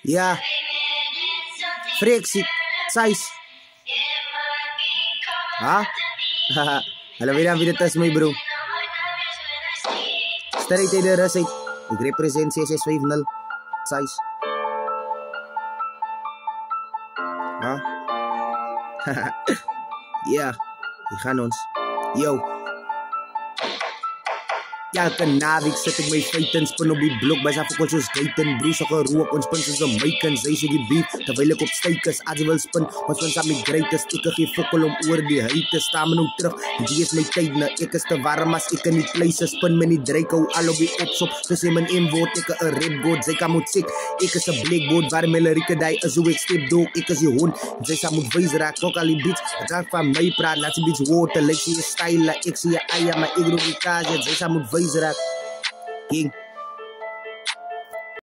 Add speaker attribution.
Speaker 1: Ja. Frexit. Size. Ha? Alam mo na, binatas mo bro. Straight in the right. Ik represent CSS50 size. Ha? Ja. Die gaan ons. Yo. Ja, kan naweek sit ek my feitens spin op die blok by sy fokol soos Gaten broer so gerook ons spin soos 'n myken sy sê die beef terwyl ek op styk is as jy wil spin ons spin saam met greatest ek gee fokol om oor die hy te staan me nou terug die is my tyd nou ek is te warm as ek in die place spin met die Draco al op die opsop so sê men een woord ek 'n red god sy kan moet sek ek is 'n blackboard waar Melrike dai is hoe ek step dog ek is die hond sy sal moet wys raak ook al die beats ek gaan van my praat laat die beats water like sy style ek sê ja maar ek glo die kaas sy sal moet King